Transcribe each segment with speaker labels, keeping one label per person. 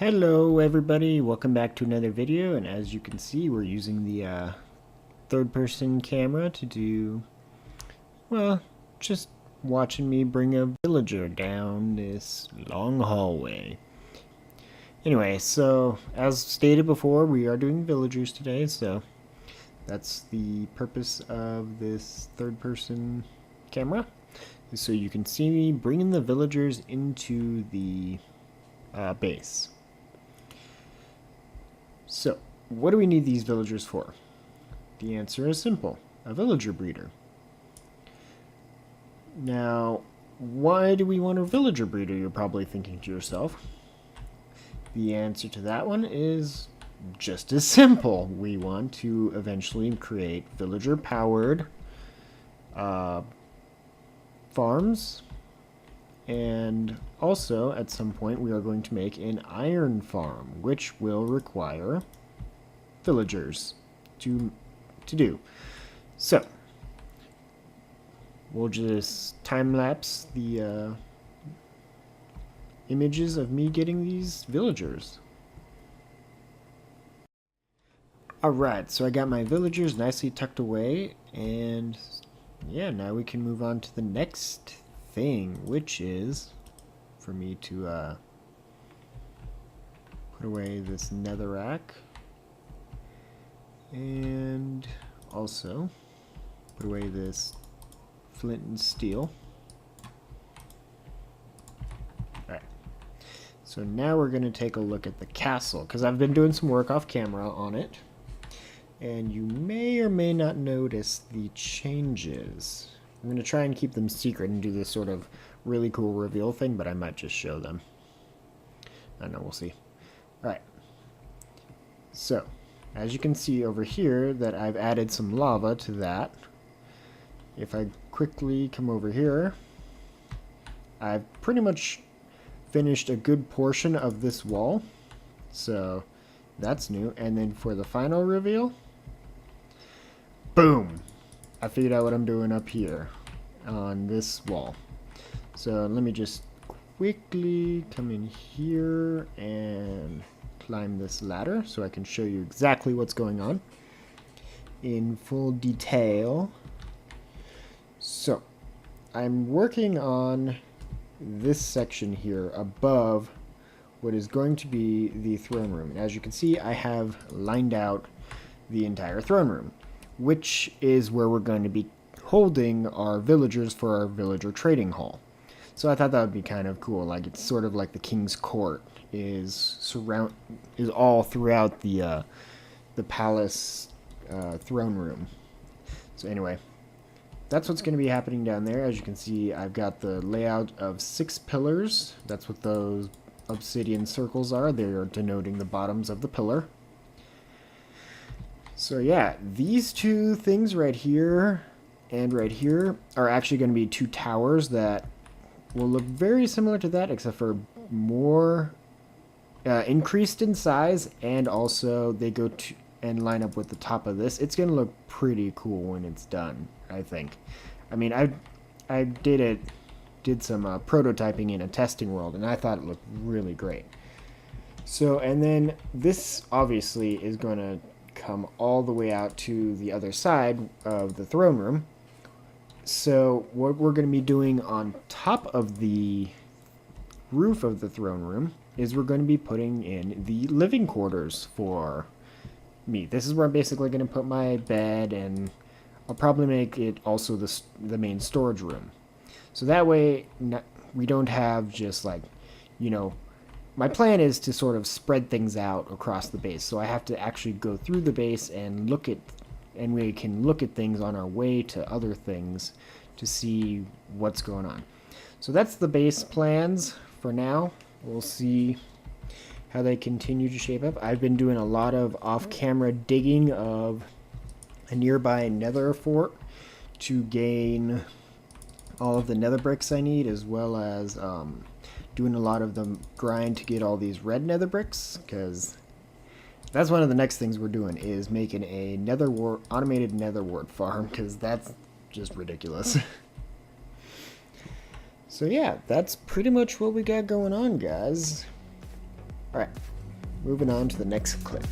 Speaker 1: Hello everybody, welcome back to another video, and as you can see we're using the third-person camera to do, well, just watching me bring a villager down this long hallway. Anyway, so as stated before, we are doing villagers today, so that's the purpose of this third-person camera, so you can see me bringing the villagers into the base. So, what do we need these villagers for? The answer is simple. A villager breeder. Now, why do we want a villager breeder, you're probably thinking to yourself. The answer to that one is just as simple. We want to eventually create villager-powered farms. And also, at some point, we are going to make an iron farm, which will require villagers to do. So, we'll just time-lapse the images of me getting these villagers. Alright, so I got my villagers nicely tucked away, and yeah, now we can move on to the next thing, which is for me to put away this netherrack and also put away this flint and steel. Alright, so now we're going to take a look at the castle, because I've been doing some work off camera on it, and you may or may not notice the changes. I'm going to try and keep them secret and do this sort of really cool reveal thing, but I might just show them. I don't know, we'll see. Alright. So, as you can see over here that I've added some lava to that. If I quickly come over here, I've pretty much finished a good portion of this wall. So, that's new. And then for the final reveal, boom! I figured out what I'm doing up here on this wall. So let me just quickly come in here and climb this ladder so I can show you exactly what's going on in full detail. So I'm working on this section here above what is going to be the throne room. And as you can see, I have lined out the entire throne room, which is where we're going to be holding our villagers for our villager trading hall. So I thought that would be kind of cool. Like, it's sort of like the king's court is all throughout the palace throne room. So anyway, that's what's going to be happening down there. As you can see, I've got the layout of 6 pillars. That's what those obsidian circles are. They are denoting the bottoms of the pillar. So yeah, these two things right here and right here are actually going to be 2 towers that will look very similar to that, except for more increased in size, and also they go to and line up with the top of this. It's going to look pretty cool when it's done, I think. I mean, I did some prototyping in a testing world, and I thought it looked really great. So, and then this obviously is going to come all the way out to the other side of the throne room. So what we're going to be doing on top of the roof of the throne room is we're going to be putting in the living quarters for me. This is where I'm basically going to put my bed, and I'll probably make it also the main storage room. So that way we don't have just like, you know, my plan is to sort of spread things out across the base, so I have to actually go through the base and we can look at things on our way to other things to see what's going on. So that's the base plans for now. We'll see how they continue to shape up. I've been doing a lot of off-camera digging of a nearby nether fort to gain all of the nether bricks I need, as well as doing a lot of the grind to get all these red nether bricks, because that's one of the next things we're doing, is making a automated nether wart farm, because that's just ridiculous. So yeah, that's pretty much what we got going on, guys. Alright, moving on to the next clip.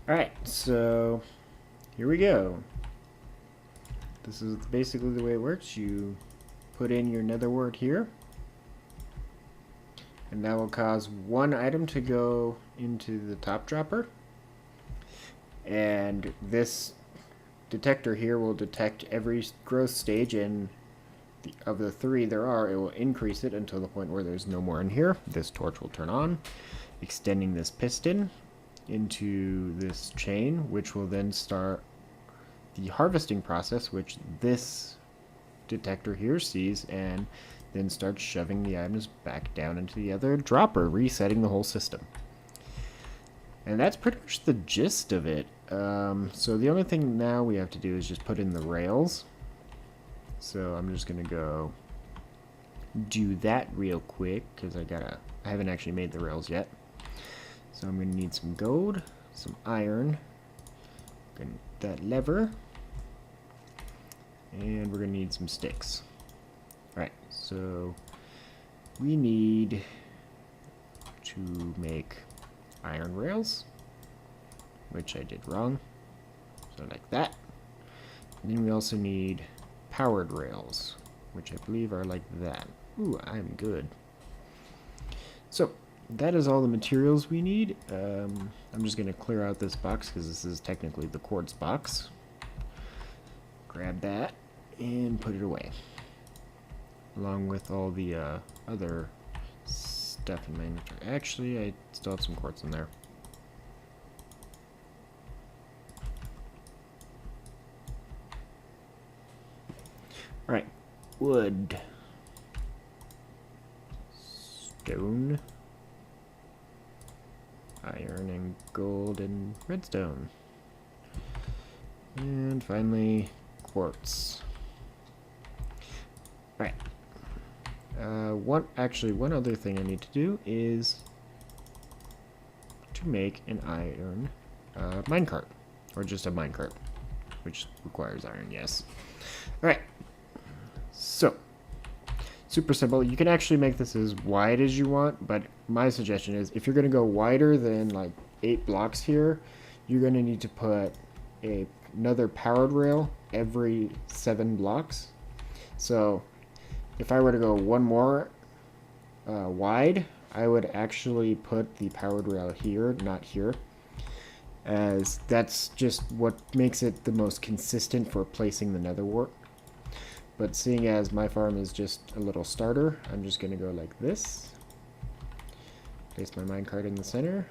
Speaker 1: Alright, so here we go. This is basically the way it works. You put in your nether wart here, and that will cause one item to go into the top dropper, and this detector here will detect every growth stage, and of the 3 there are, it will increase it until the point where there's no more in here. This torch will turn on, extending this piston into this chain, which will then start the harvesting process, which this detector here sees, and then starts shoving the items back down into the other dropper, resetting the whole system. And that's pretty much the gist of it. So the only thing now we have to do is just put in the rails. So I'm just gonna go do that real quick because I haven't actually made the rails yet. So I'm going to need some gold, some iron, that lever, and we're going to need some sticks. Alright, so we need to make iron rails, which I did wrong, so like that. And then we also need powered rails, which I believe are like that. Ooh, I'm good. So that is all the materials we need. I'm just going to clear out this box because this is technically the quartz box. Grab that and put it away, along with all the other stuff in my inventory. Actually, I still have some quartz in there. Alright, wood, stone, iron and gold and redstone, and finally quartz. Alright. One other thing I need to do is to make an iron minecart. Or just a minecart. Which requires iron, yes. Alright. So, super simple. You can actually make this as wide as you want, but my suggestion is if you're going to go wider than like 8 blocks here, you're going to need to put another powered rail every 7 blocks. So if I were to go one more wide, I would actually put the powered rail here, not here, as that's just what makes it the most consistent for placing the nether wart. But seeing as my farm is just a little starter, I'm just going to go like this. Place my minecart in the center.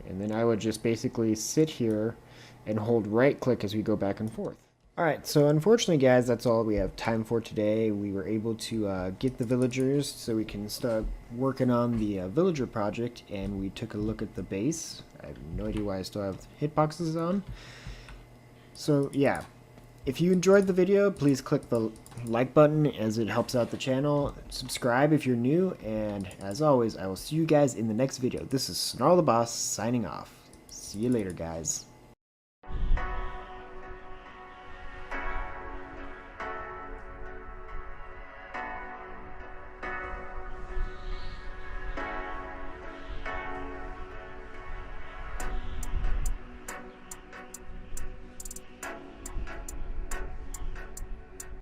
Speaker 1: And then I would just basically sit here and hold right click as we go back and forth. Alright, so unfortunately guys, that's all we have time for today. We were able to get the villagers so we can start working on the villager project, and we took a look at the base. I have no idea why I still have hitboxes on. So yeah. If you enjoyed the video, please click the like button as it helps out the channel. Subscribe if you're new, and as always, I will see you guys in the next video. This is SnarlDaBoss signing off. See you later, guys.